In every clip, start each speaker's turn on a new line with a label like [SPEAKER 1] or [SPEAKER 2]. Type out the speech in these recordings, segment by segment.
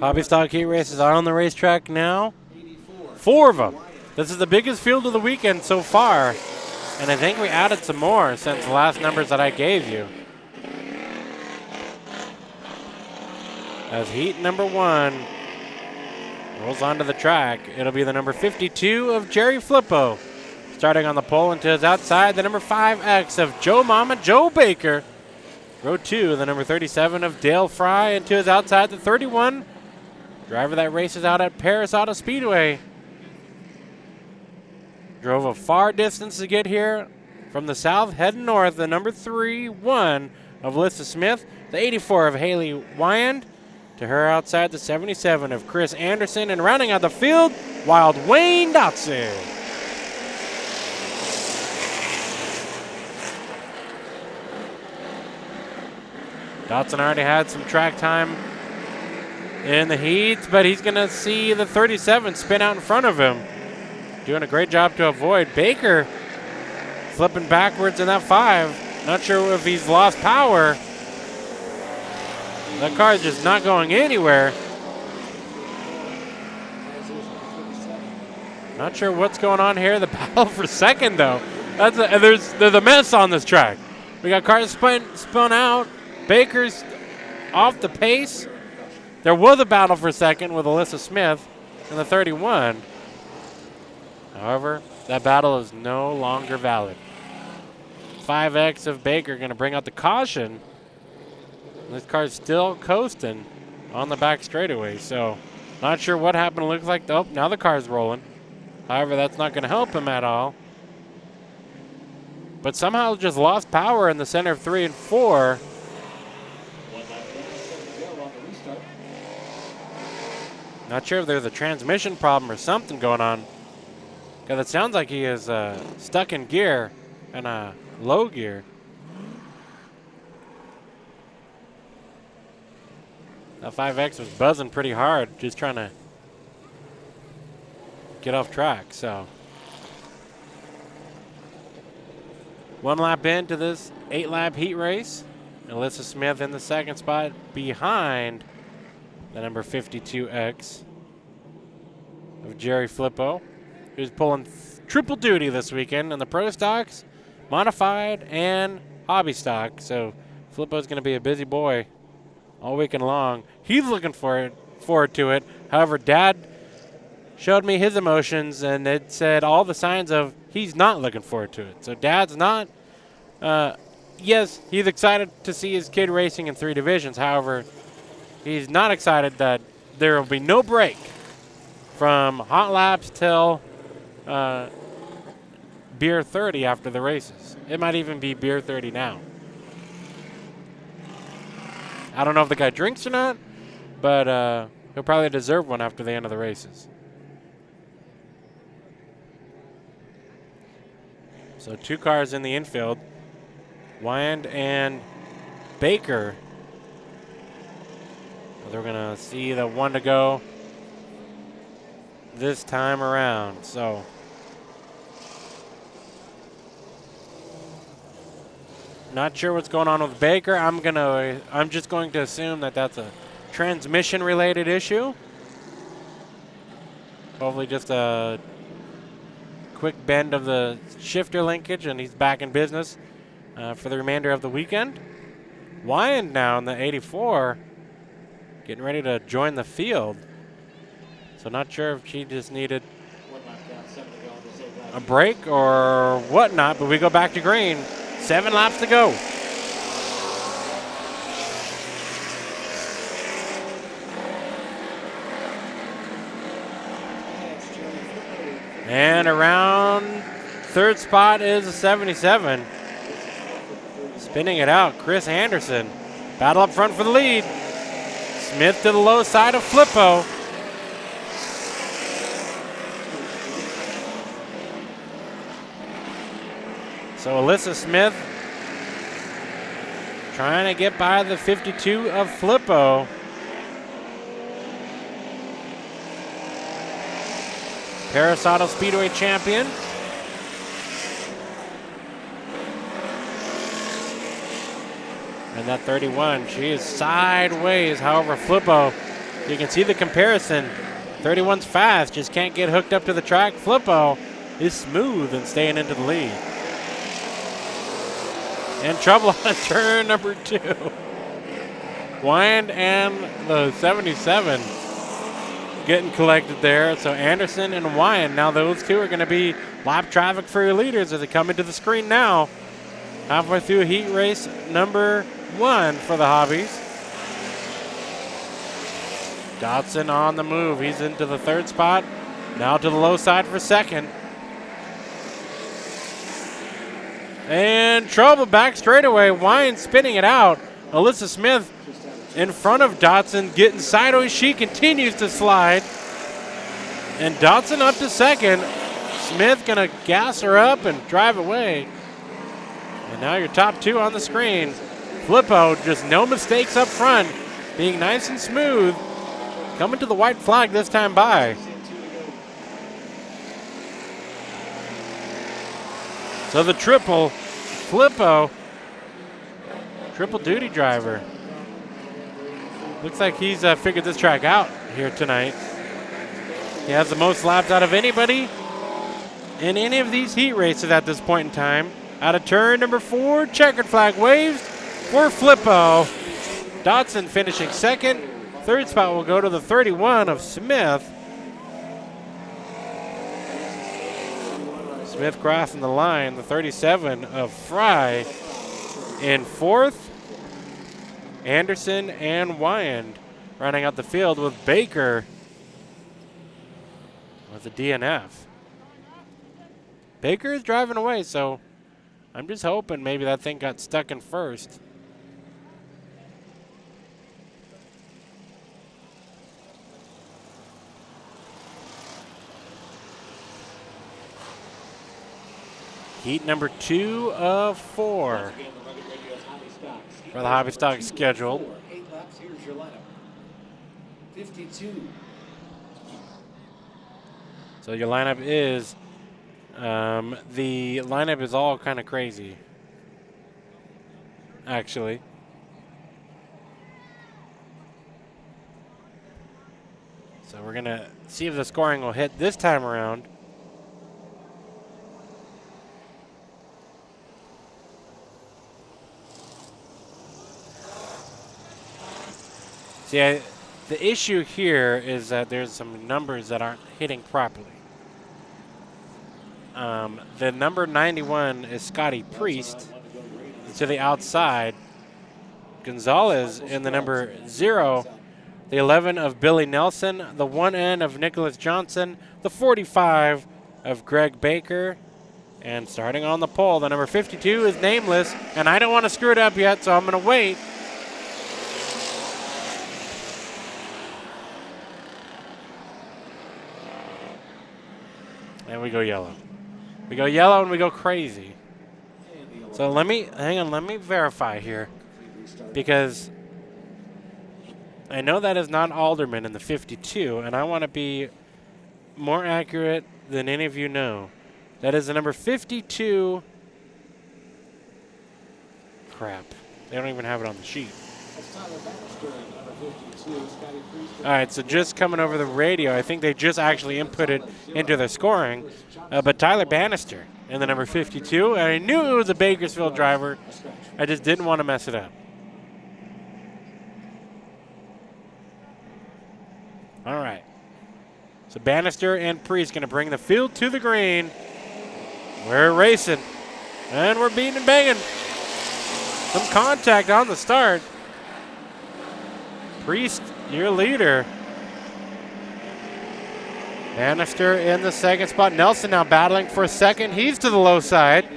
[SPEAKER 1] Hobby stock heat races are on the racetrack now. 4 of them. This is the biggest field of the weekend so far. And I think we added some more since the last numbers that I gave you. As heat number 1 rolls onto the track, it'll be the number 52 of Jerry Flippo. Starting on the pole into his outside, the number 5X of Joe Mama Joe Baker. Row 2, the number 37 of Dale Fry, and to his outside, the 31 driver that races out at Paris Auto Speedway. Drove a far distance to get here from the south, heading north, the number 3-1 of Alyssa Smith, the 84 of Haley Wyand. To her outside, the 77 of Chris Anderson, and rounding out the field, Wild Wayne Dotson. Dotson already had some track time in the heats, but he's going to see the 37 spin out in front of him. Doing a great job to avoid. Baker flipping backwards in that 5. Not sure if he's lost power. That car is just not going anywhere. Not sure what's going on here. The battle for second, though. There's a mess on this track. We got cars spun out. Baker's off the pace. There was a battle for second with Alyssa Smith and the 31. However, that battle is no longer valid. 5X of Baker going to bring out the caution. This car's still coasting on the back straightaway, so not sure what happened. It looks like, oh, now the car's rolling. However, that's not going to help him at all. But somehow just lost power in the center of 3 and 4. Not sure if there's a transmission problem or something going on. Because it sounds like he is stuck in gear, in a low gear. That 5X was buzzing pretty hard, just trying to get off track, so. 1 lap into this 8-lap heat race. Alyssa Smith in the second spot behind the number 52X of Jerry Flippo, who's pulling triple duty this weekend in the Pro Stocks, Modified, and Hobby Stock. So Flippo's going to be a busy boy all weekend long. He's looking forward to it. However, Dad showed me his emotions, and it said all the signs of he's not looking forward to it. So Dad's not, yes, he's excited to see his kid racing in 3 divisions. However, he's not excited that there will be no break from hot laps till beer 30 after the races. It might even be beer 30 now. I don't know if the guy drinks or not, but he'll probably deserve one after the end of the races. So 2 cars in the infield, Wyand and Baker. They're going to see the 1 to go this time around. So not sure what's going on with Baker. I'm just going to assume that that's a transmission related issue. Hopefully just a quick bend of the shifter linkage and he's back in business for the remainder of the weekend. Wyand now in the 84 getting ready to join the field. So not sure if she just needed a break or whatnot, but we go back to green. 7 laps to go. And around 3rd spot is a 77. Spinning it out, Chris Anderson. Battle up front for the lead. Smith to the low side of Flippo. So Alyssa Smith trying to get by the 52 of Flippo. Paris Auto Speedway champion. And that 31, she is sideways. However, Flippo You can see the comparison. 31's fast, just can't get hooked up to the track. Flippo is smooth and staying into the lead. And trouble on turn number 2. Wyand and the 77 getting collected there. So Anderson and Wyand, now those two are going to be lap traffic for your leaders as they come into the screen now. Halfway through heat race number 1 for the Hobbies. Dotson on the move. He's into the 3rd spot. Now to the low side for 2nd. And trouble back straightaway. Wyand spinning it out. Alyssa Smith in front of Dotson, getting sideways. She continues to slide. And Dotson up to 2nd. Smith gonna gas her up and drive away. And now your top 2 on the screen. Flippo, just no mistakes up front. Being nice and smooth. Coming to the white flag this time by. So the triple, Flippo, triple duty driver. Looks like he's figured this track out here tonight. He has the most laps out of anybody in any of these heat races at this point in time. Out of turn number 4, checkered flag waves for Flippo. Dotson finishing 2nd. 3rd spot will go to the 31 of Smith. Smith crossing the line. The 37 of Fry in 4th. Anderson and Wyand running out the field with Baker with the DNF. Baker is driving away, so I'm just hoping maybe that thing got stuck in 1st. Heat number 2 of 4 for the Hobby Stock schedule.
[SPEAKER 2] 8 laps, here's your lineup. 52.
[SPEAKER 1] So your lineup is, the lineup is all kind of crazy, actually. So we're gonna see if the scoring will hit this time around. See, the issue here is that there's some numbers that aren't hitting properly. The number 91 is Scotty Priest to the outside. Gonzalez in the number 0. The 11 of Billy Nelson. The 1N of Nicholas Johnson. The 45 of Greg Baker. And starting on the pole, the number 52 is nameless. And I don't want to screw it up yet, so I'm going to wait. And we go yellow. We go yellow and we go crazy. So let me verify here, because I know that is not Alderman in the 52, and I want to be more accurate than any of you know. That is the number 52. Crap. They don't even have it on the sheet. All right, so just coming over the radio, I think they just actually inputted into their scoring. But Tyler Bannister in the number 52. And I knew it was a Bakersfield driver. I just didn't want to mess it up. All right. So Bannister and Priest going to bring the field to the green. We're racing. And we're beating and banging. Some contact on the start. Priest, your leader. Bannister in the 2nd spot. Nelson now battling for 2nd. He's to the low side.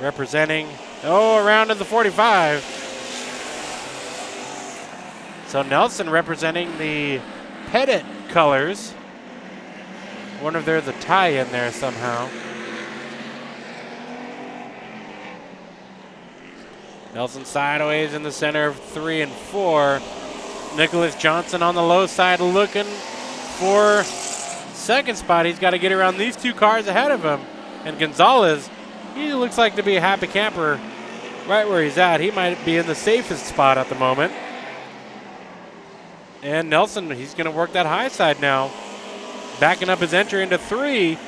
[SPEAKER 1] Representing, around to the 45. So Nelson representing the Pettit colors. I wonder if there's a tie in there somehow. Nelson sideways in the center of 3 and 4. Nicholas Johnson on the low side looking for 2nd spot. He's got to get around these 2 cars ahead of him. And Gonzalez, he looks like to be a happy camper right where he's at. He might be in the safest spot at the moment. And Nelson, he's going to work that high side now. Backing up his entry into 3.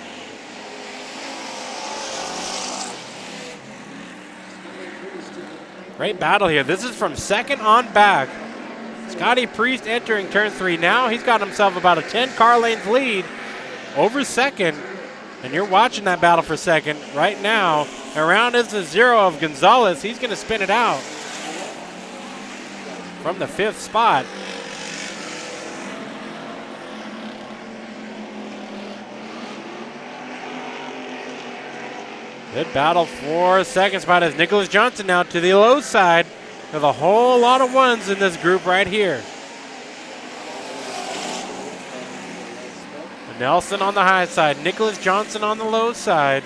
[SPEAKER 1] Great battle here. This is from second on back. Scotty Priest entering turn 3 now. He's got himself about a 10 car length lead over second. And you're watching that battle for second right now. Around is the 0 of Gonzalez. He's going to spin it out from the 5th spot. Good battle for second spot as Nicholas Johnson now to the low side. There's a whole lot of ones in this group right here. Nelson on the high side, Nicholas Johnson on the low side.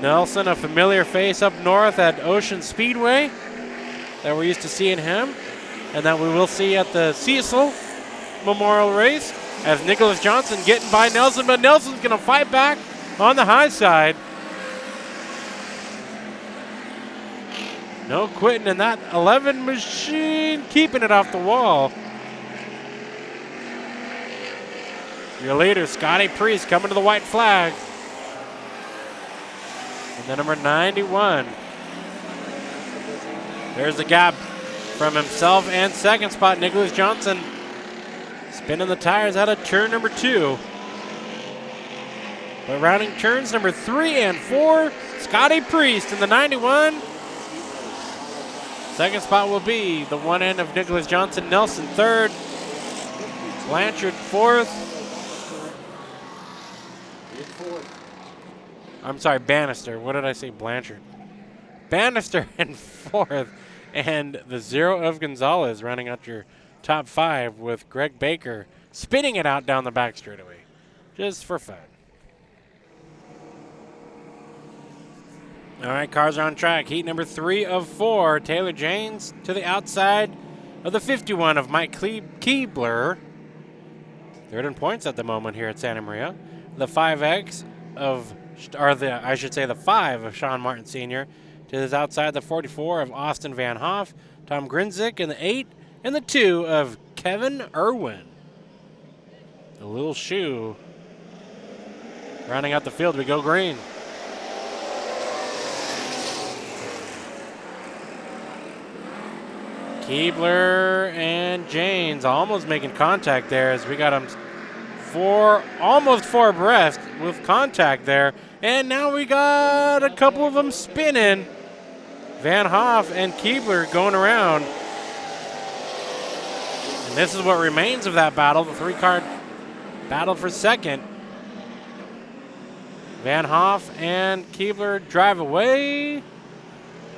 [SPEAKER 1] Nelson, a familiar face up north at Ocean Speedway that we're used to seeing him and that we will see at the Cecil Memorial Race as Nicholas Johnson getting by Nelson, but Nelson's going to fight back on the high side. No quitting in that 11 machine, keeping it off the wall. Your leader, Scotty Priest, coming to the white flag. And then number 91. There's the gap from himself and second spot, Nicholas Johnson. Spinning the tires out of turn number 2. But rounding turns number 3 and 4, Scotty Priest in the 91. Second spot will be the one end of Nicholas Johnson. Nelson third. Blanchard fourth. I'm sorry, Bannister. What did I say? Blanchard. Bannister in fourth. And the 0 of Gonzalez rounding out your top 5 with Greg Baker spinning it out down the back straightaway. Just for fun. All right, cars are on track. Heat number 3 of 4. Taylor Janes to the outside of the 51 of Mike Keebler. Third in points at the moment here at Santa Maria. The 5X of, or the, I should say the 5 of Sean Martin Sr. to his outside, the 44 of Austin Van Hoff. Tom Grinzik in the 8 and the 2 of Kevin Irwin. The little shoe. Rounding out the field, we go green. Keebler and Janes almost making contact there as we got them almost four abreast with contact there. And now we got a couple of them spinning. Van Hoff and Keebler going around. And this is what remains of that battle, the 3-car battle for second. Van Hoff and Keebler drive away.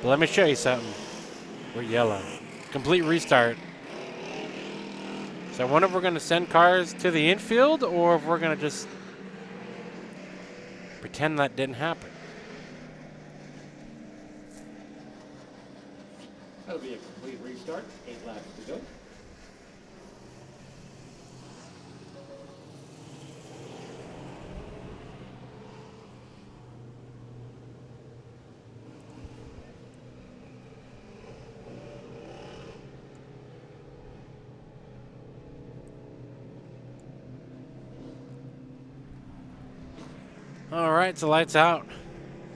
[SPEAKER 1] But let me show you something. We're yellow. Complete restart. So I wonder if we're going to send cars to the infield or if we're going to just pretend that didn't happen.
[SPEAKER 2] That'll be a complete restart. 8 laps to go.
[SPEAKER 1] All right, so lights out.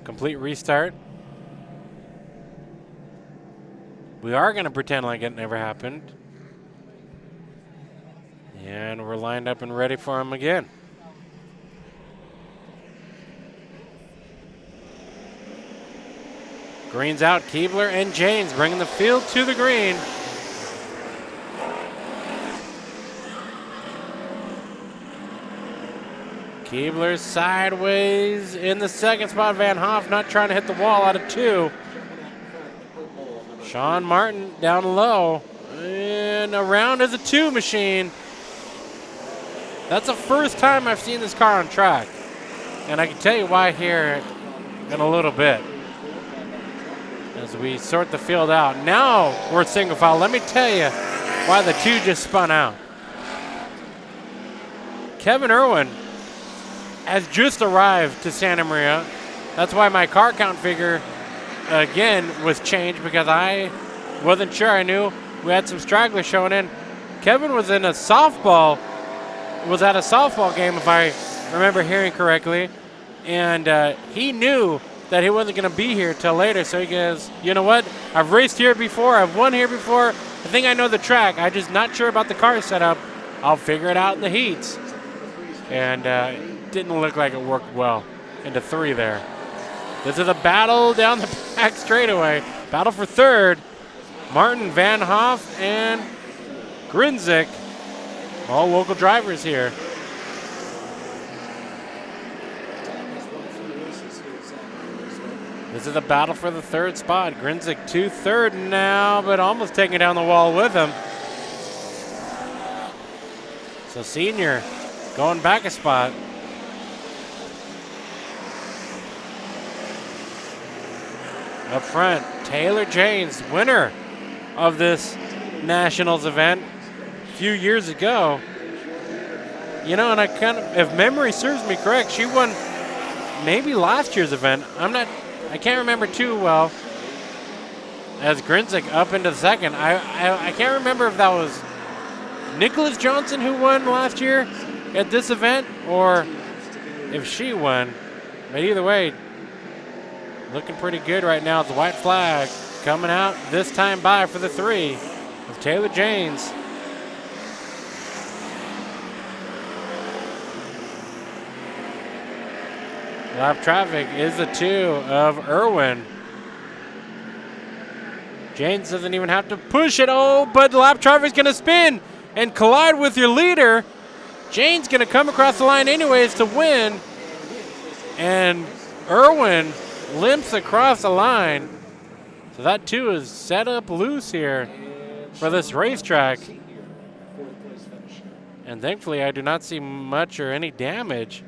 [SPEAKER 1] Complete restart. We are going to pretend like it never happened. And we're lined up and ready for him again. Green's out. Keebler and Janes bringing the field to the green. Keebler sideways in the second spot. Van Hoff not trying to hit the wall out of 2. Sean Martin down low. And around is a 2 machine. That's the first time I've seen this car on track. And I can tell you why here in a little bit. As we sort the field out. Now we're single file. Let me tell you why the 2 just spun out. Kevin Irwin has just arrived to Santa Maria That's why my car count figure, again, was changed because I wasn't sure. I knew we had some stragglers showing in. Kevin was in a softball, was at a softball game, if I remember hearing correctly, and he knew that he wasn't going to be here till later, so he goes, you know what? I've raced here before. I've won here before. I think I know the track. I'm just not sure about the car setup. I'll figure it out in the heats. And it didn't look like it worked well into 3 there. This is a battle down the back straightaway. Battle for third. Martin, Van Hoff, and Grinzik. All local drivers here. This is a battle for the third spot. Grinzik to third now, but almost taking down the wall with him. So Senior going back a spot. Up front, Taylor Janes, winner of this Nationals event a few years ago. You know, and I kind of, if memory serves me correct, she won maybe last year's event. I can't remember too well. As Grinzik up into second. I can't remember if that was Nicholas Johnson who won last year at this event or if she won. But either way, looking pretty good right now. The white flag coming out this time by for the 3 of Taylor Janes. Lap traffic is the 2 of Irwin. Janes doesn't even have to push it. Oh, but the lap traffic's going to spin and collide with your leader. Jane's going to come across the line anyways to win. And Irwin limps across the line. So that 2 is set up loose here for this racetrack. And thankfully, I do not see much or any damage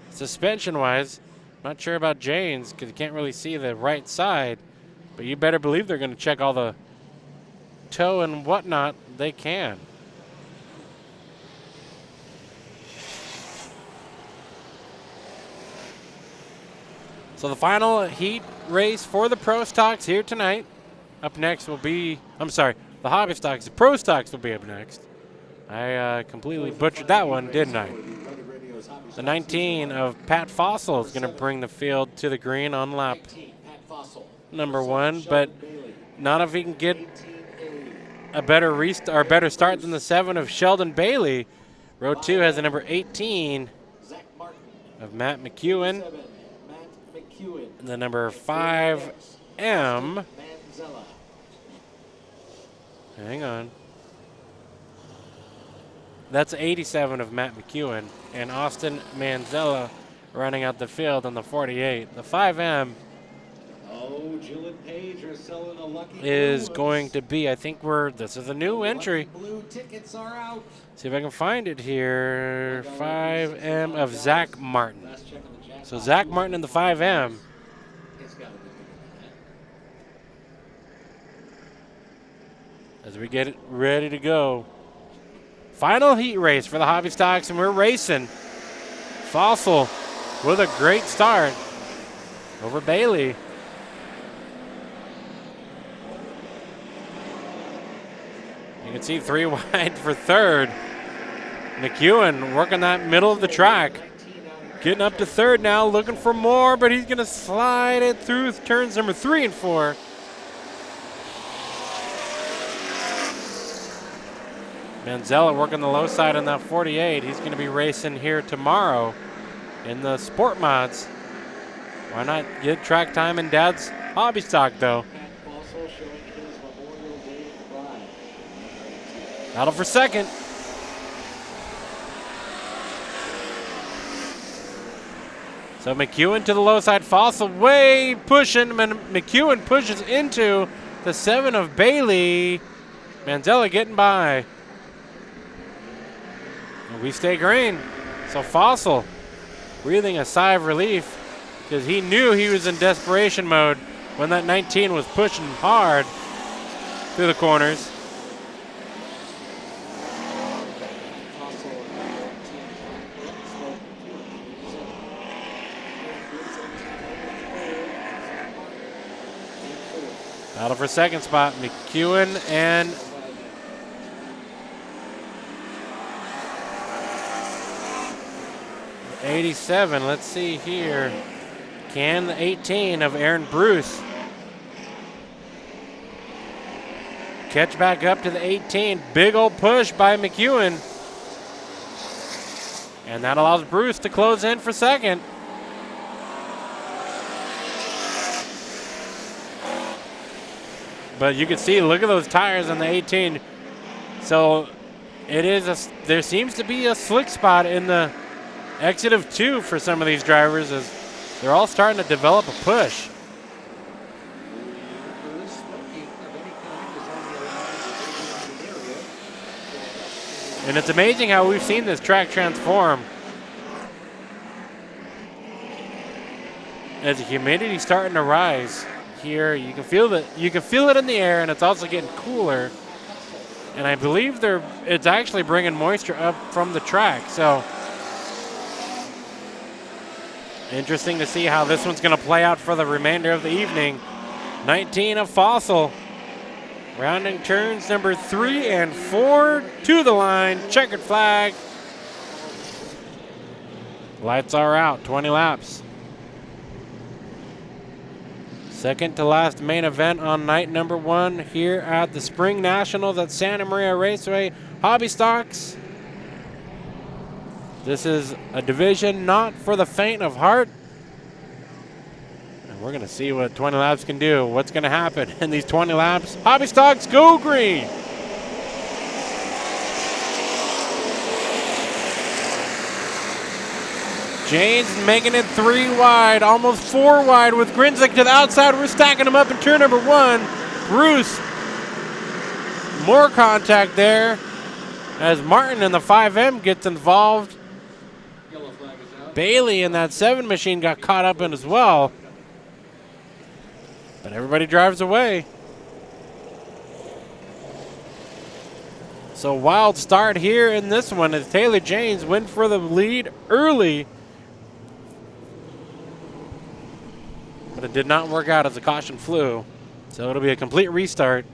[SPEAKER 1] suspension-wise. Not sure about Janes because you can't really see the right side. But you better believe they're going to check all the toe and whatnot they can. So the final heat race for the Pro Stocks here tonight. Up next will be, the Hobby Stocks. The Pro Stocks will be up next. I completely butchered that one, didn't I? The 19 of Pat Fossil is going to bring the field to the green on lap number 1, but not if he can get a better start than the 7 of Sheldon Bailey. Row 2 has the number 18 of Matt McEwen. And the number 5M. Hang on. That's 87 of Matt McEwen. And Austin Manzella running out the field on the 48. The 5M is going to be, this is a new entry. See if I can find it here. 5M of Zach Martin. So Zach Martin in the 5M. As we get it ready to go. Final heat race for the Hobby Stocks, and we're racing. Fossil with a great start over Bailey. You can see 3 wide for third. McEwen working that middle of the track. Getting up to third now, looking for more, but he's going to slide it through turns number 3 and 4. Manzella working the low side on that 48. He's going to be racing here tomorrow in the Sport Mods. Why not get track time in Dad's Hobby Stock, though? Battle for second. So McEwen to the low side. Fossil way pushing. McEwen pushes into the 7 of Bailey. Manzella getting by. And we stay green. So Fossil breathing a sigh of relief because he knew he was in desperation mode when that 19 was pushing hard through the corners. Battle for second spot, McEwen and '87. Let's see here. Can the 18 of Aaron Bruce catch back up to the 18? Big old push by McEwen. And that allows Bruce to close in for second. But you can see, look at those tires on the 18. So there seems to be a slick spot in the exit of 2 for some of these drivers as they're all starting to develop a push. And it's amazing how we've seen this track transform. As the humidity's starting to rise here, you can feel it in the air, and it's also getting cooler. And I believe it's actually bringing moisture up from the track. So interesting to see how this one's going to play out for the remainder of the evening. 19 of Fossil. Rounding turns number 3 and 4 to the line. Checkered flag. Lights are out. 20 laps. Second to last main event on night number 1 here at the Spring Nationals at Santa Maria Raceway. Hobby Stocks. This is a division not for the faint of heart. And we're going to see what 20 laps can do. What's going to happen in these 20 laps? Hobby Stocks, go green. James making it 3 wide, almost 4 wide with Grinzik to the outside. We're stacking them up in turn number 1. Bruce, more contact there as Martin in the 5M gets involved.
[SPEAKER 2] Yellow flag is out.
[SPEAKER 1] Bailey in that 7 machine got caught up in as well. But everybody drives away. So wild start here in this one as Taylor James went for the lead early. But it did not work out as the caution flew. So it'll be a complete restart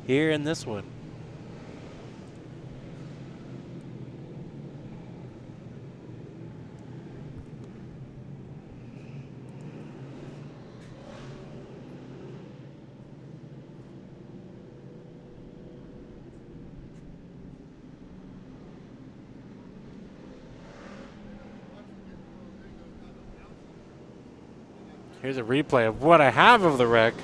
[SPEAKER 1] here in this one. Here's a replay of what I have of the wreck.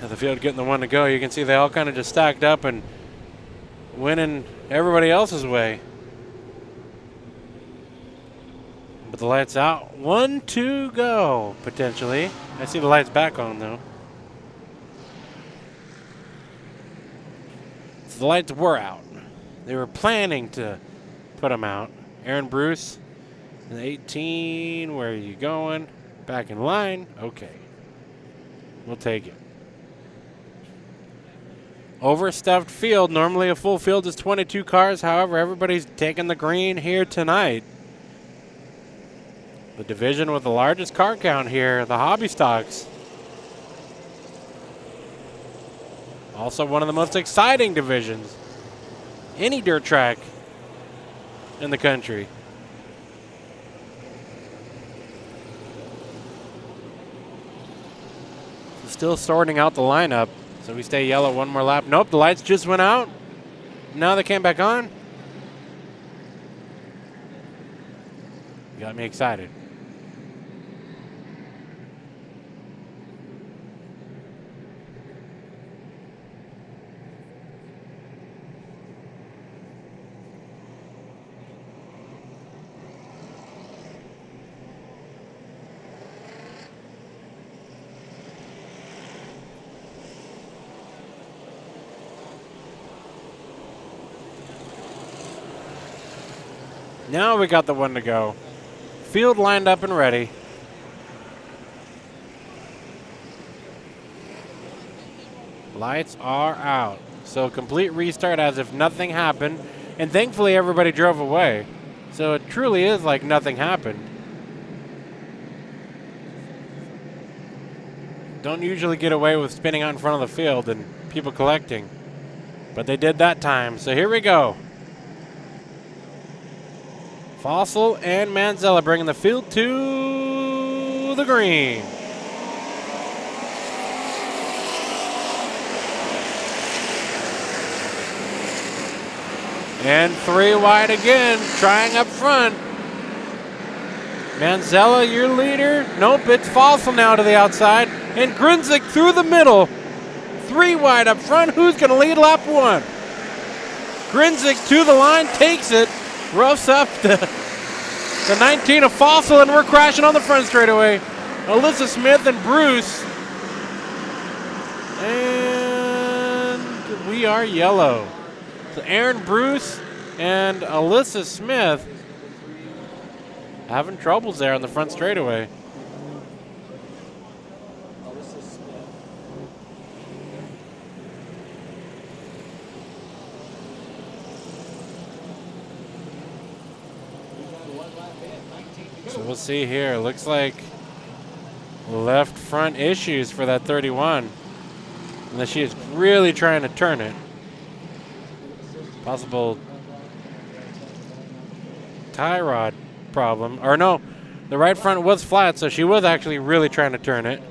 [SPEAKER 1] As the field getting the one to go, you can see they all kind of just stacked up and went in everybody else's way. But the lights out. 1 to go, potentially. I see the lights back on, though. So the lights were out. They were planning to put them out. Aaron Bruce. And 18, where are you going? Back in line. Okay. We'll take it. Overstuffed field. Normally a full field is 22 cars. However, everybody's taking the green here tonight. The division with the largest car count here, the Hobby Stocks. Also one of the most exciting divisions. Any dirt track in the country. Still sorting out the lineup. So we stay yellow one more lap. Nope, the lights just went out. Now they came back on. Got me excited. Now we got the one to go. Field lined up and ready. Lights are out. So complete restart as if nothing happened. And thankfully everybody drove away. So it truly is like nothing happened. don't usually get away with spinning out in front of the field and people collecting. But they did that time. So here we go. Fossil and Manzella bringing the field to the green. And 3 wide again, trying up front. Manzella, your leader. Nope, it's Fossil now to the outside. And Grinzik through the middle. 3 wide up front. Who's going to lead lap 1? Grinzik to the line, takes it. Roughs up the 19 of Fossil, and we're crashing on the front straightaway. Alyssa Smith and Bruce. And we are yellow. So Aaron Bruce and Alyssa Smith having troubles there on the front straightaway. So we'll see here. Looks like left front issues for that 31. Unless she is really trying to turn it. Possible tie rod problem. Or no, the right front was flat, so she was actually really trying to turn it.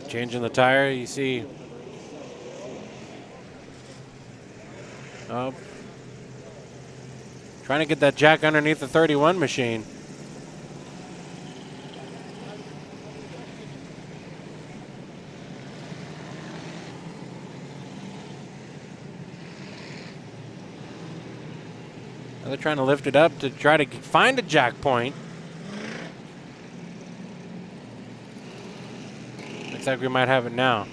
[SPEAKER 1] Changing the tire, you see. Oh, trying to get that jack underneath the 31 machine. Now they're trying to lift it up to try to find a jack point. Looks like we might have it now.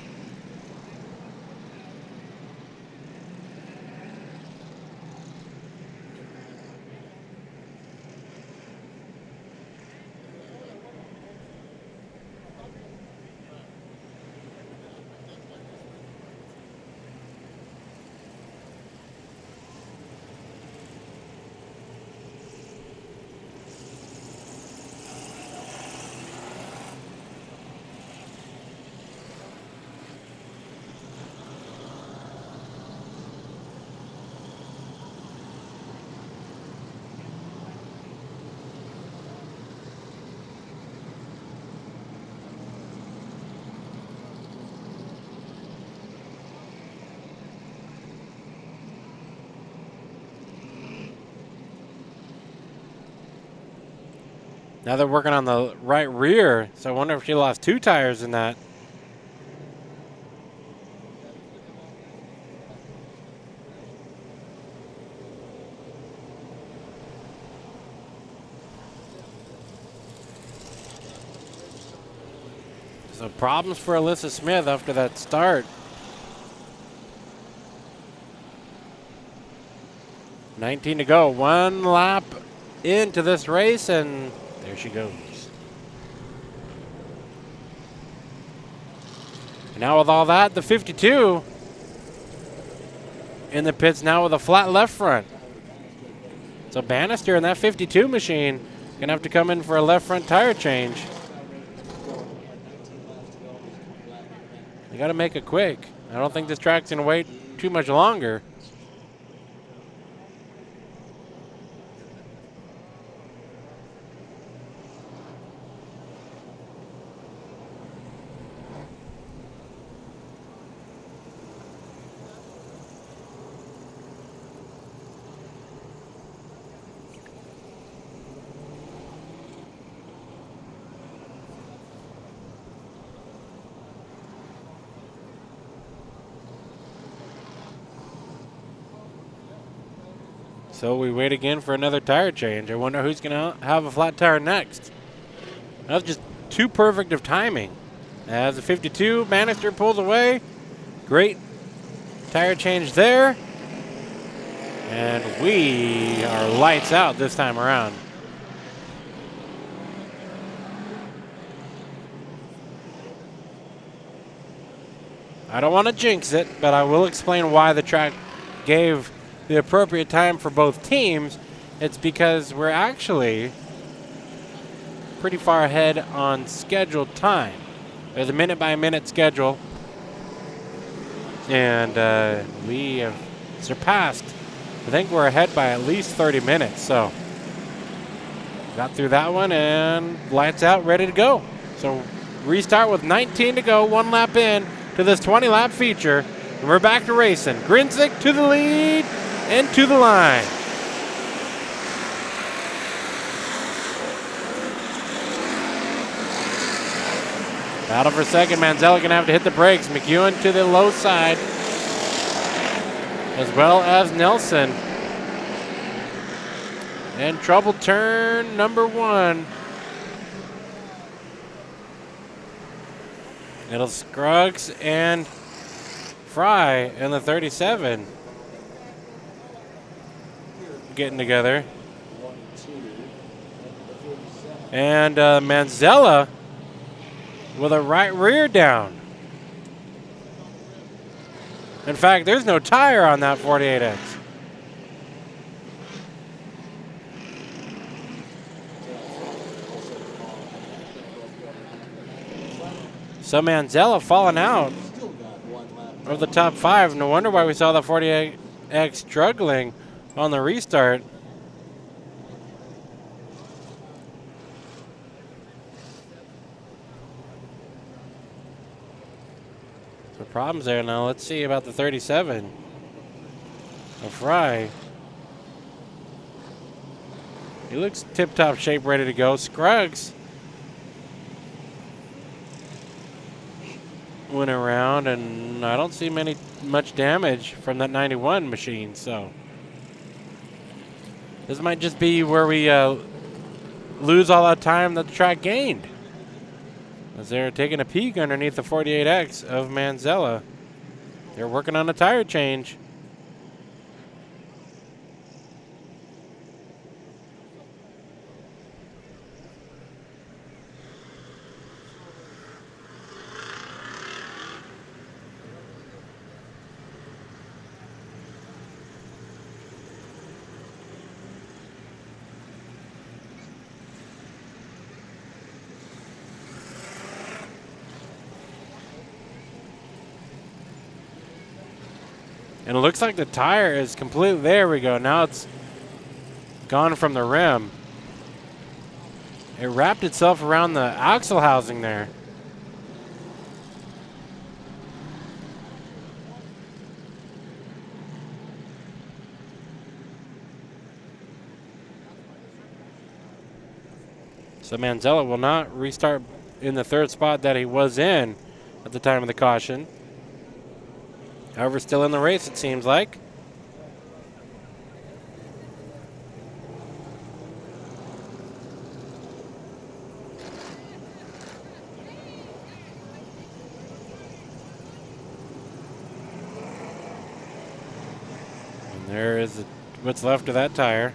[SPEAKER 1] Now they're working on the right rear, so I wonder if she lost 2 tires in that. So problems for Alyssa Smith after that start. 19 to go. 1 lap into this race, and there she goes. And now with all that, the 52 in the pits now with a flat left front. So Bannister in that 52 machine gonna have to come in for a left front tire change. You gotta make it quick. I don't think this track's gonna wait too much longer. So we wait again for another tire change. I wonder who's going to have a flat tire next. That was just too perfect of timing. As the 52 Bannister pulls away. Great tire change there. And we are lights out this time around. I don't want to jinx it, but I will explain why the track gave the appropriate time for both teams, it's because we're actually pretty far ahead on scheduled time. There's a minute-by-minute schedule, and we have surpassed. I think we're ahead by at least 30 minutes, so got through that one, and lights out, ready to go. So restart with 19 to go, 1 lap in to this 20-lap feature, and we're back to racing. Grinzik to the lead and to the line. Battle for second. Manzella gonna have to hit the brakes. McEwen to the low side, as well as Nelson. And trouble turn number 1. It'll Scruggs and Fry in the 37 getting together. And Manzella with a right rear down. In fact, there's no tire on that 48X. So Manzella falling out of the top 5. No wonder why we saw the 48X struggling on the restart. So problems there now. Let's see about the 37. A Fry. He looks tip-top shape, ready to go. Scruggs went around, and I don't see much damage from that 91 machine, so this might just be where we lose all that time that the track gained, as they're taking a peek underneath the 48X of Manzella. They're working on a tire change. And it looks like the tire is completely, there we go. Now it's gone from the rim. It wrapped itself around the axle housing there. So Manzella will not restart in the 3rd spot that he was in at the time of the caution. However, still in the race, it seems like. And there is what's left of that tire.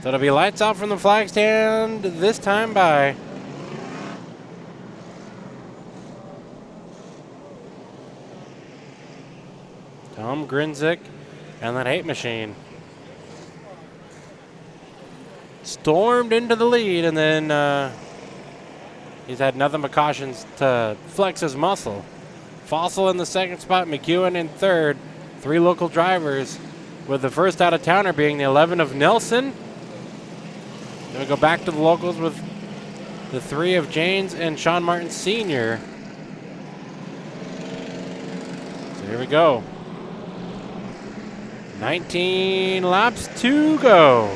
[SPEAKER 1] So it'll be lights out from the flag stand, this time by Tom Grinzik and that 8 machine. Stormed into the lead, and then he's had nothing but cautions to flex his muscle. Fossil in the 2nd spot, McEwen in 3rd. 3 local drivers, with the first out-of-towner being the 11 of Nelson. Then we go back to the locals with the 3 of Janes and Sean Martin Sr. So here we go. 19 laps to go.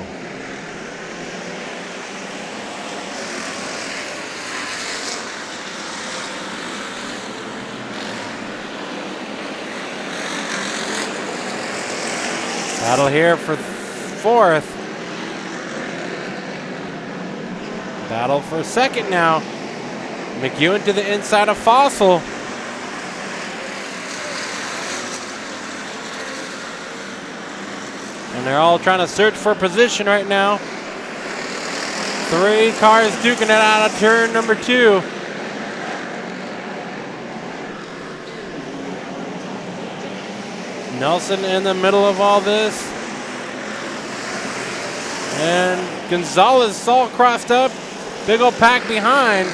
[SPEAKER 1] Battle here for 4th. Battle for 2nd now. McEwen to the inside of Fossil. And they're all trying to search for position right now. 3 cars duking it out of turn number 2. Nelson in the middle of all this. And Gonzalez all crossed up. Big old pack behind.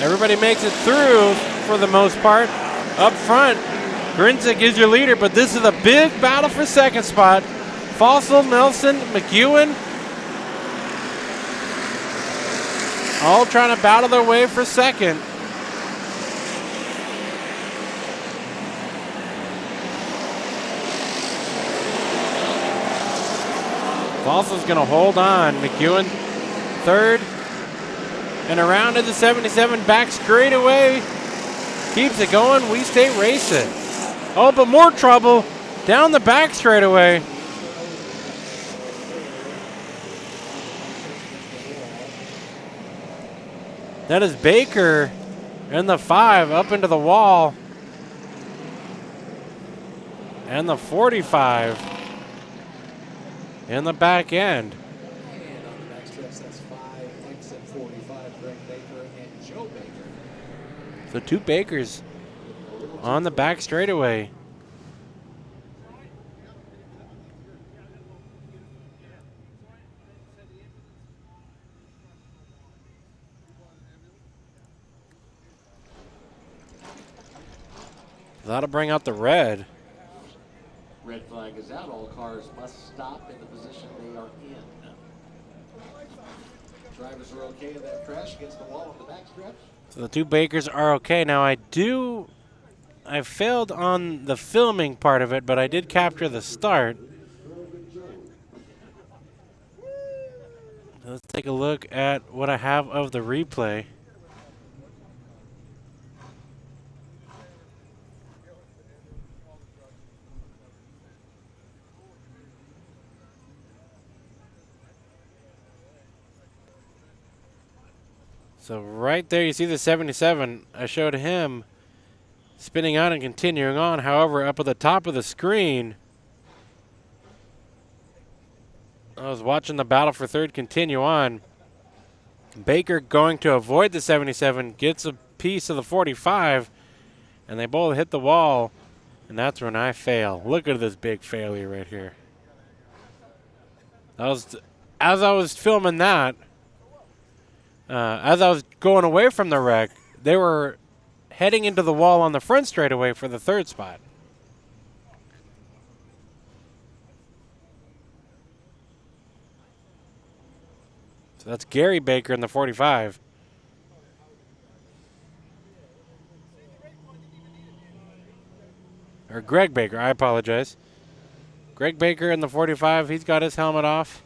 [SPEAKER 1] Everybody makes it through for the most part. Up front, Grinzik is your leader, but this is a big battle for second spot. Fossil, Nelson, McEwen, all trying to battle their way for second. Fossil's going to hold on. McEwen third. And around to the 77, back straight away. Keeps it going. We stay racing. Oh, but more trouble down the back straightaway. That is Baker in the 5 up into the wall. And the 45 in the back end.
[SPEAKER 2] And on the back stretch, that's 5, exit 45, Greg Baker and Joe Baker.
[SPEAKER 1] So 2 Bakers on the back straightaway. That'll bring out the red.
[SPEAKER 2] Red flag is out. All cars must stop in the position they are in. Drivers are okay in that crash against the wall on the backstretch.
[SPEAKER 1] So the 2 Bakers are okay. Now I failed on the filming part of it, but I did capture the start. Let's take a look at what I have of the replay. So right there you see the 77. I showed him spinning on and continuing on. However, up at the top of the screen, I was watching the battle for third continue on. Baker going to avoid the 77, gets a piece of the 45, and they both hit the wall, and that's when I fail. Look at this big failure right here. That was, as I was filming that, as I was going away from the wreck, they were heading into the wall on the front straightaway for the third spot. So that's Gary Baker in the 45. Or Greg Baker, I apologize. Greg Baker in the 45, he's got his helmet off.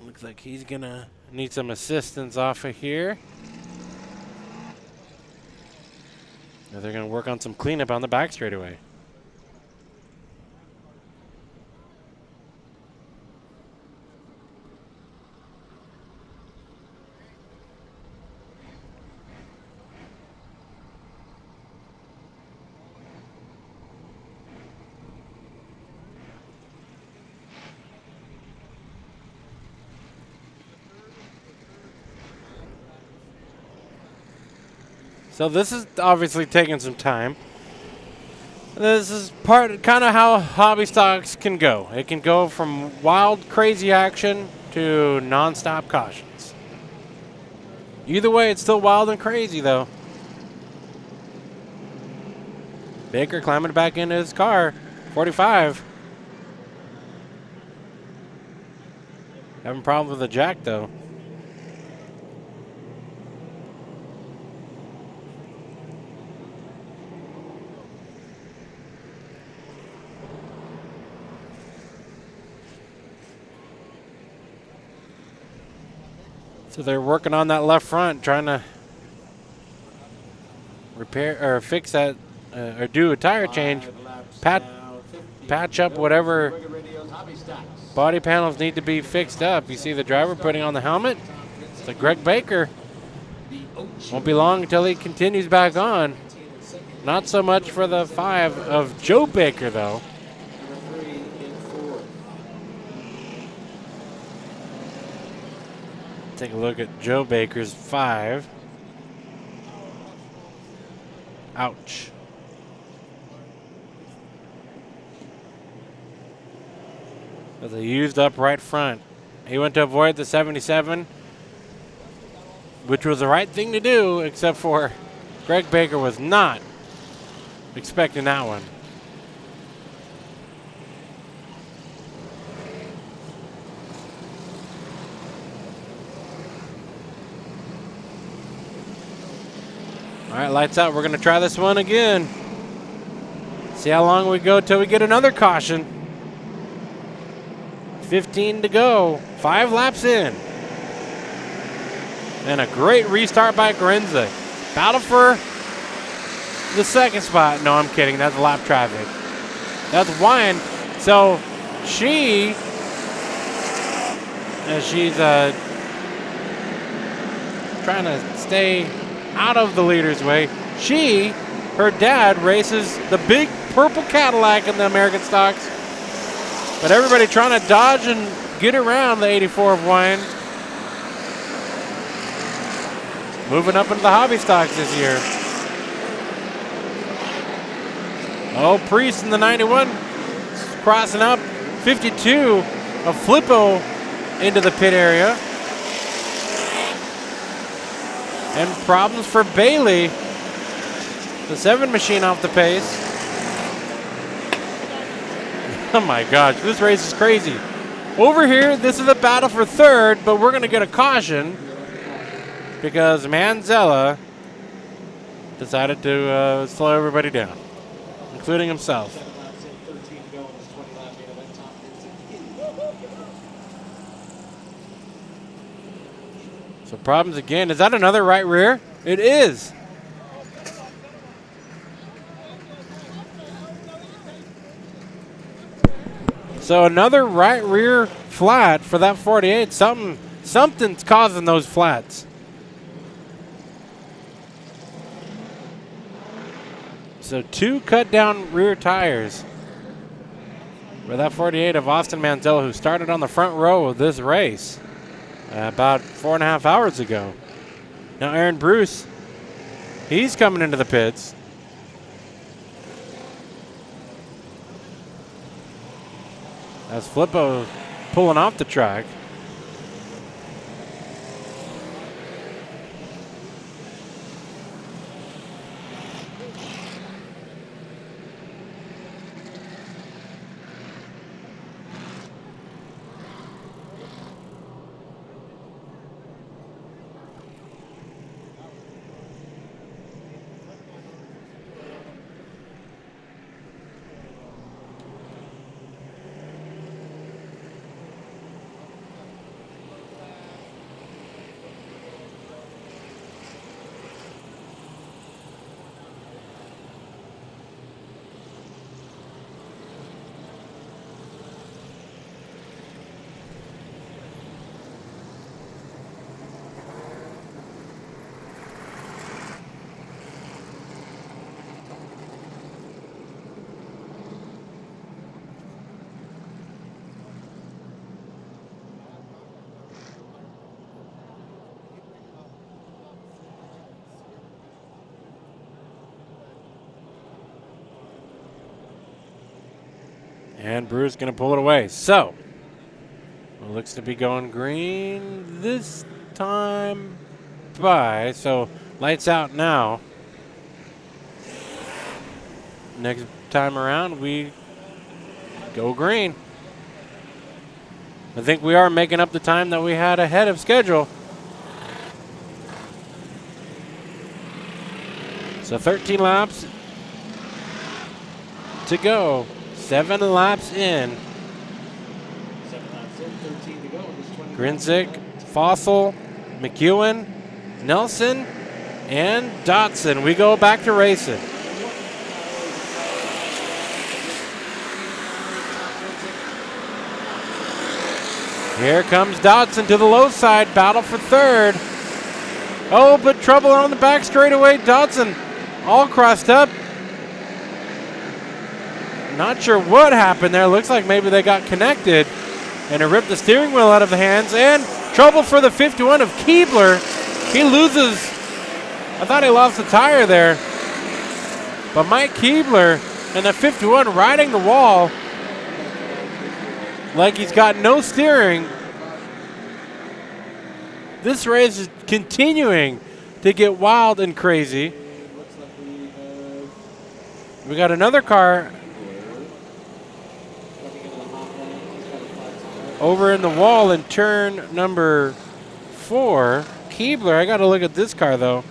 [SPEAKER 1] Looks like he's going to need some assistance off of here. Now they're going to work on some cleanup on the back straightaway. So this is obviously taking some time. This is kind of how hobby stocks can go. It can go from wild, crazy action to non-stop cautions. Either way, it's still wild and crazy, though. Baker climbing back into his car, 45. Having problems with the jack, though. So they're working on that left front, trying to repair or fix that, or do a tire change, patch up whatever body panels need to be fixed up. You see the driver putting on the helmet. It's Greg Baker. Won't be long until he continues back on. Not so much for the 5 of Joe Baker, though.
[SPEAKER 2] Number 3 in 4.
[SPEAKER 1] Take a look at Joe Baker's 5. Ouch. With a used up right front. He went to avoid the 77, which was the right thing to do, except for Greg Baker was not expecting that one. All right, lights out. We're going to try this one again. See how long we go till we get another caution. 15 to go. 5 laps in. And a great restart by Grinza. Battle for the second spot. No, I'm kidding. That's lap traffic. That's Wyan. So she, as she's trying to stay out of the leader's way, her dad races the big purple Cadillac in the American stocks. But everybody trying to dodge and get around the 84 of Wyan. Moving up into the hobby stocks this year. Oh, Priest in the 91 crossing up. 52 of Flippo into the pit area. And problems for Bailey. The 7 machine off the pace. Oh my gosh, this race is crazy. Over here, this is a battle for third, but we're going to get a caution because Manzella decided to slow everybody down, including himself. So problems again. Is that another right rear? It is. So another right rear flat for that 48. Something's causing those flats. So 2 cut down rear tires for that 48 of Austin Manzella, who started on the front row of this race about 4.5 hours ago. Now Aaron Bruce, he's coming into the pits. As Flippo pulling off the track. And Bruce going to pull it away. So, it looks to be going green this time by. So, lights out now. Next time around, we go green. I think we are making up the time that we had ahead of schedule. So 13 laps to go. 7 laps in.
[SPEAKER 2] 13 to go.
[SPEAKER 1] Grinzik, Fossil, McEwen, Nelson, and Dotson. We go back to racing. Here comes Dotson to the low side. Battle for third. Oh, but trouble on the back straightaway. Dotson all crossed up. Not sure what happened there. Looks like maybe they got connected and it ripped the steering wheel out of the hands. And trouble for the 51 of Keebler. He loses. I thought he lost the tire there. But Mike Keebler and the 51 riding the wall like he's got no steering. This race is continuing to get wild and crazy. We got another car over in the wall in turn number 4. Keebler, I got to look at this car though.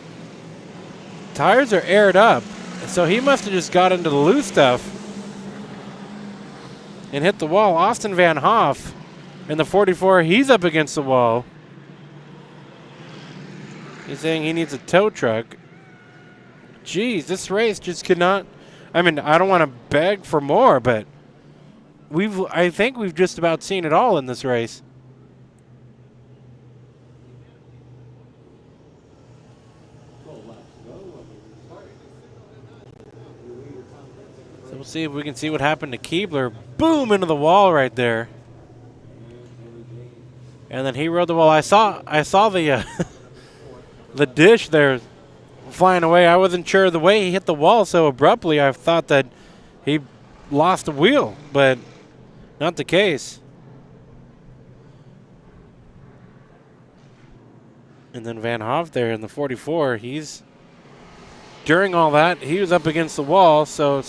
[SPEAKER 1] Tires are aired up, so he must have just got into the loose stuff and hit the wall. Austin Van Hoff in the 44, he's up against the wall. He's saying he needs a tow truck. Geez, this race just could not. I mean, I don't want to beg for more, but I think we've just about seen it all in this race. So we'll see if we can see what happened to Keebler. Boom, into the wall right there. And then he rode the wall. I saw the the dish there flying away. I wasn't sure the way he hit the wall so abruptly. I thought that he lost the wheel, but not the case. And then Van Hoff there in the 44, during all that, he was up against the wall, so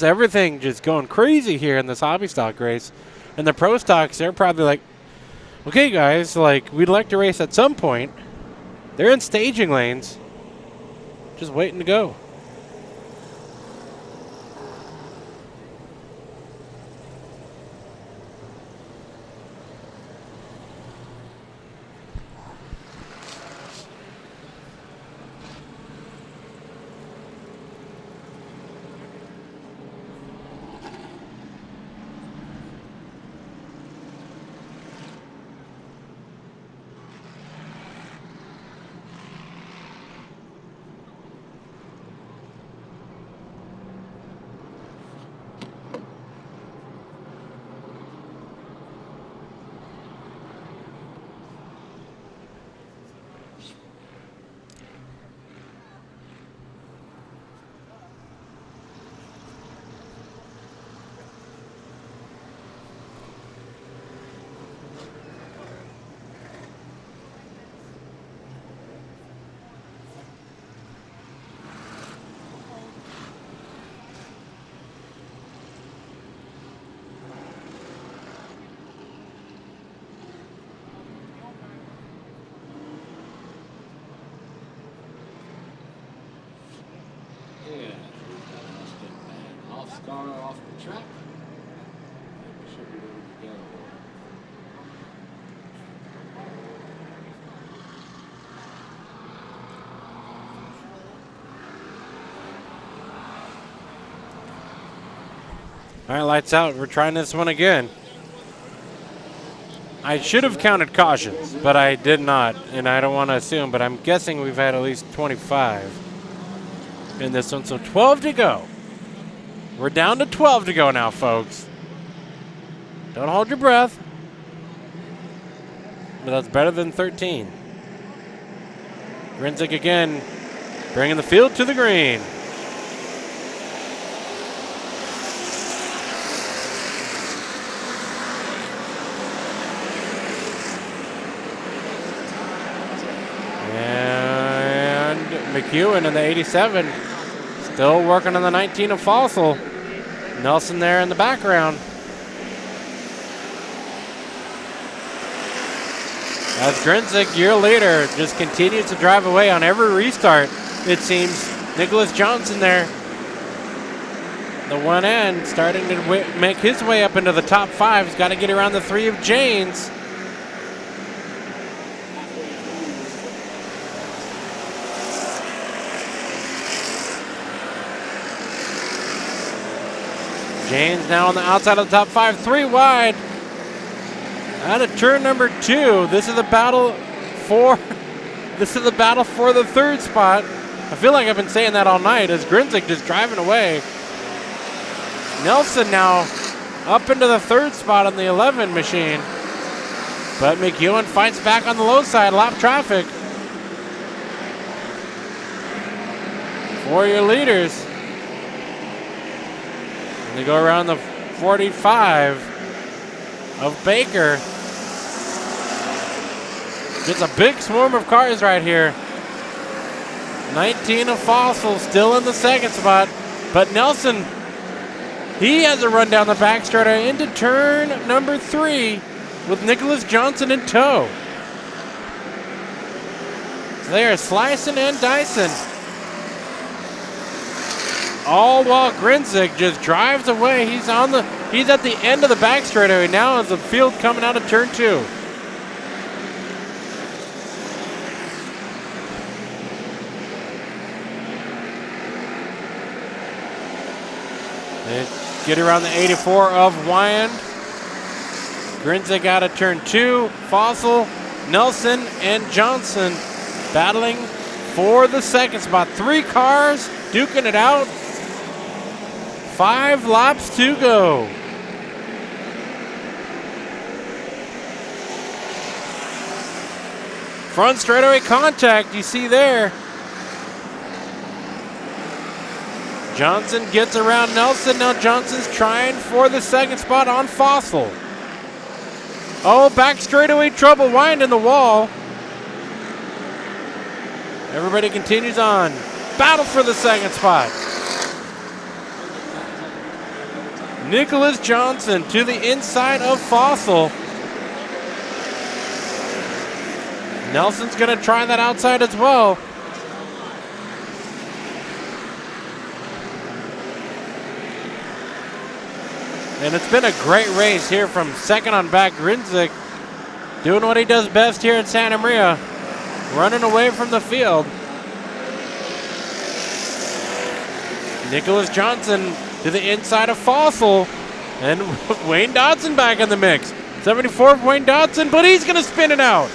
[SPEAKER 1] everything just going crazy here in this hobby stock race. And the pro stocks, they're probably like, okay guys, like we'd like to race at some point. They're in staging lanes, just waiting to go.
[SPEAKER 2] Car off the track. Should be ready to go.
[SPEAKER 1] All right, lights out. We're trying this one again. I should have counted cautions, but I did not, and I don't want to assume, but I'm guessing we've had at least 25 in this one, so 12 to go. We're down to 12 to go now, folks. Don't hold your breath. But that's better than 13. Grinzik again, bringing the field to the green. And McEwen in the 87. Still working on the 19 of Fossil. Nelson there in the background. As Grinzik, your leader, just continues to drive away on every restart, it seems. Nicholas Johnson there. The one end starting to make his way up into the top 5. He's got to get around the 3 of Janes. Janes now on the outside of the top 5, 3 wide. Out of turn number 2. This is the battle for the 3rd spot. I feel like I've been saying that all night as Grinzik just driving away. Nelson now up into the third spot on the 11 machine. But McEwen fights back on the low side, lap traffic. For your leaders. And they go around the 45 of Baker. It's a big swarm of cars right here. 19 of Fossil still in the second spot. But Nelson, he has a run down the back straightaway into turn number 3 with Nicholas Johnson in tow. So they are slicing and dicing. All while Grinzik just drives away. He's at the end of the back straightaway now as the field coming out of turn 2. They get around the 84 of Wyand. Grinzik out of turn 2. Fossil, Nelson, and Johnson battling for the second spot. 3 cars duking it out. 5 laps to go. Front straightaway contact, you see there. Johnson gets around Nelson. Now Johnson's trying for the second spot on Fossil. Oh, back straightaway trouble, winding the wall. Everybody continues on. Battle for the second spot. Nicholas Johnson to the inside of Fossil. Nelson's going to try that outside as well. And it's been a great race here from second on back. Grinzik doing what he does best here at Santa Maria, running away from the field. Nicholas Johnson to the inside of Fossil, and Wayne Dodson back in the mix. 74 of Wayne Dodson, but he's going to spin it out.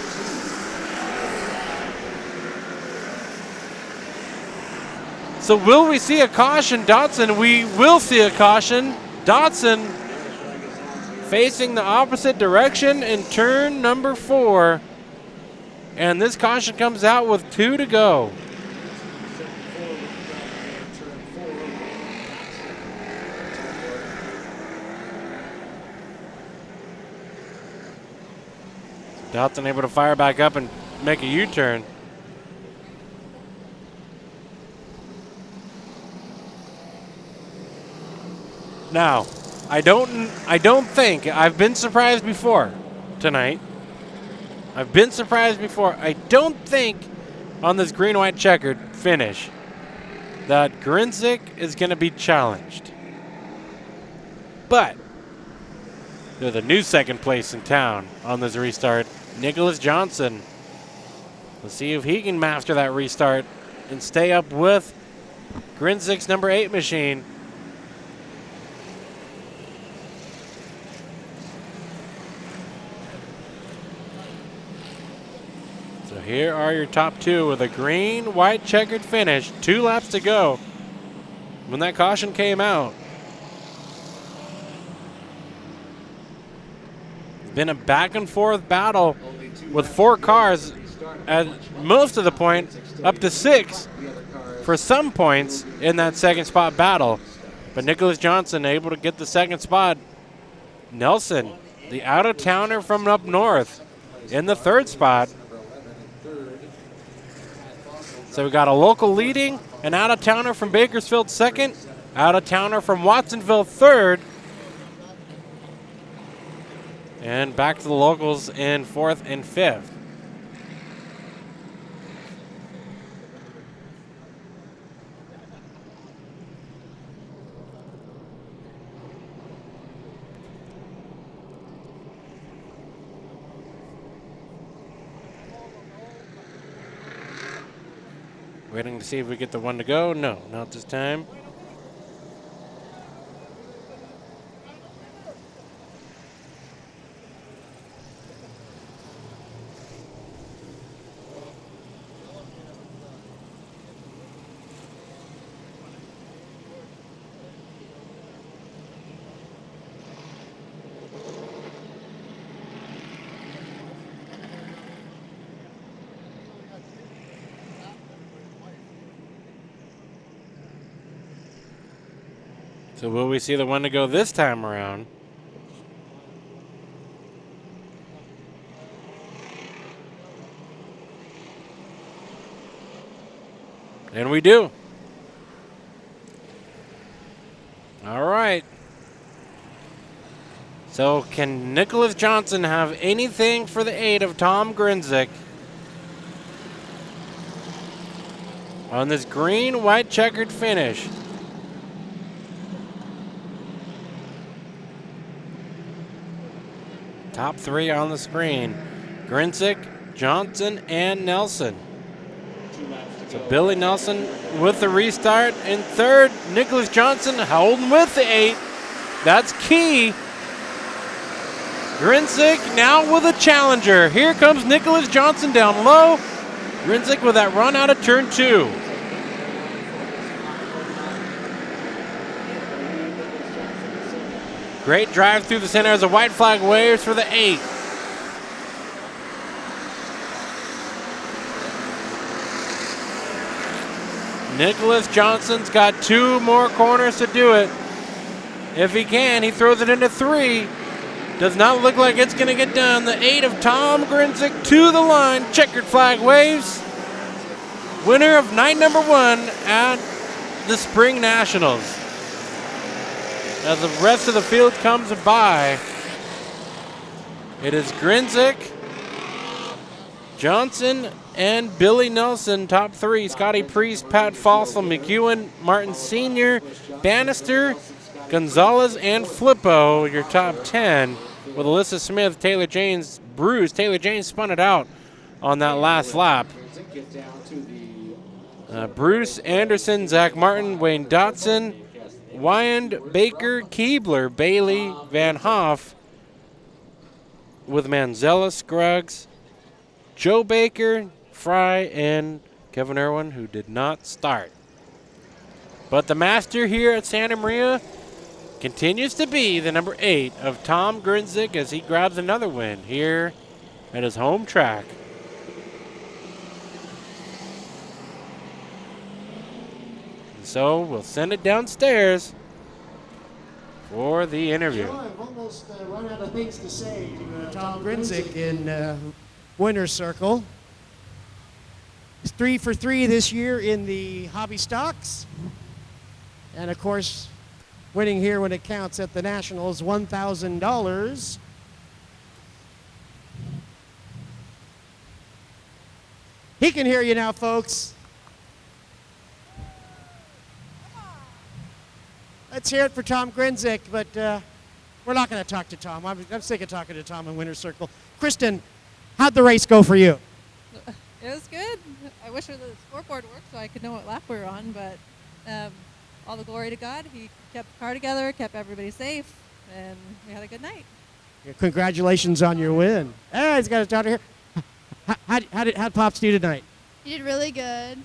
[SPEAKER 1] So will we see a caution, Dodson? We will see a caution. Dodson facing the opposite direction in turn number 4. And this caution comes out with 2 to go. Dodson able to fire back up and make a U-turn. Now, I don't think, I've been surprised before tonight. I've been surprised before. I don't think on this green-white checkered finish that Grinzik is going to be challenged. But they're the new second place in town on this restart. Nicholas Johnson. Let's see if he can master that restart and stay up with Grinzik's number 8 machine. So here are your top 2 with a green-white checkered finish. 2 laps to go when that caution came out. It's been a back-and-forth battle with 4 cars at most of the point, up to 6 for some points in that second spot battle. But Nicholas Johnson able to get the second spot. Nelson, the out-of-towner from up north, in the third spot. So we got a local leading, an out-of-towner from Bakersfield second, out-of-towner from Watsonville third, and back to the locals in 4th and 5th. Waiting to see if we get the 1 to go. No, not this time. So will we see the one to go this time around? And we do. All right. So can Nicholas Johnson have anything for the 8 of Tom Grinzik on this green, white checkered finish? Top 3 on the screen. Grinzik, Johnson, and Nelson. So Billy Nelson with the restart. In third, Nicholas Johnson holding with the 8. That's key. Grinzik now with a challenger. Here comes Nicholas Johnson down low. Grinzik with that run out of turn 2. Great drive through the center as a white flag waves for the 8. Nicholas Johnson's got 2 more corners to do it. If he can, he throws it into 3. Does not look like it's going to get done. The 8 of Tom Grinzik to the line. Checkered flag waves. Winner of night number 1 at the Spring Nationals. As the rest of the field comes by, it is Grinzik, Johnson, and Billy Nelson, top 3. Scotty Priest, Pat Fossil, McEwen, Martin Sr., Bannister, Gonzalez, and Flippo, your top 10. With Alyssa Smith, Taylor James, Bruce. Taylor James spun it out on that last lap. Bruce, Anderson, Zach Martin, Wayne Dotson, Wyand, Baker, Keebler, Bailey, Van Hoff, with Manzella, Scruggs, Joe Baker, Fry, and Kevin Irwin, who did not start. But the master here at Santa Maria continues to be the number 8 of Tom Grinzik as he grabs another win here at his home track. So we'll send it downstairs for the interview.
[SPEAKER 3] Joe, I've almost run out of things to say to Tom Grinzik in winner's circle. He's 3 for 3 this year in the hobby stocks. And of course, winning here when it counts at the Nationals, $1,000. He can hear you now, folks. Let's hear it for Tom Grinzik, but we're not going to talk to Tom. I'm sick of talking to Tom in winner's circle. Kristen, how'd the race go for you?
[SPEAKER 4] It was good. I wish the scoreboard worked so I could know what lap we were on, but all the glory to God. He kept the car together, kept everybody safe, and we had a good night.
[SPEAKER 3] Yeah, congratulations on your win. Hey, he's got his daughter here. How'd Pops do tonight?
[SPEAKER 5] You did really good.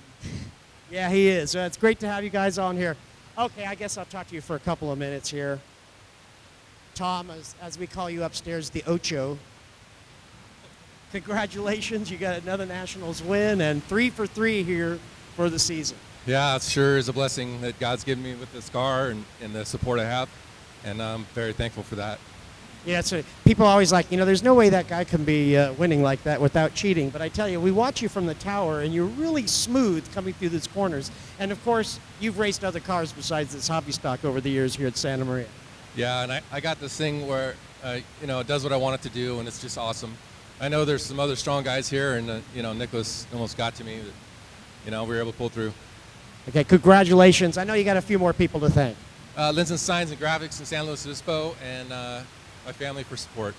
[SPEAKER 3] Yeah, he is. It's great to have you guys on here. Okay, I guess I'll talk to you for a couple of minutes here. Tom, as we call you upstairs, the Ocho. Congratulations, you got another Nationals win and 3 for 3 here for the season.
[SPEAKER 6] Yeah, it sure is a blessing that God's given me with this car and the support I have, and I'm very thankful for that.
[SPEAKER 3] Yeah, so people are always like, there's no way that guy can be winning like that without cheating. But I tell you, we watch you from the tower, and you're really smooth coming through these corners. And, of course, you've raced other cars besides this hobby stock over the years here at Santa Maria.
[SPEAKER 6] Yeah, and I got this thing where, it does what I want it to do, and it's just awesome. I know there's some other strong guys here, and, Nicholas almost got to me. We were able to pull through.
[SPEAKER 3] Okay, congratulations. I know you got a few more people to thank.
[SPEAKER 6] Linson Signs and Graphics in San Luis Obispo, and my family for support.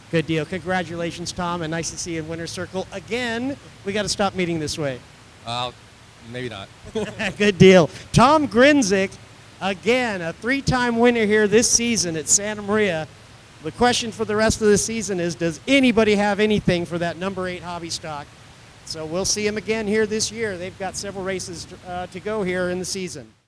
[SPEAKER 3] Good deal. Congratulations, Tom, and nice to see you in winner's circle again. We got to stop meeting this way.
[SPEAKER 6] Maybe not.
[SPEAKER 3] Good deal. Tom Grinzik, again, a 3-time winner here this season at Santa Maria. The question for the rest of the season is, does anybody have anything for that number 8 hobby stock? So we'll see him again here this year. They've got several races to go here in the season.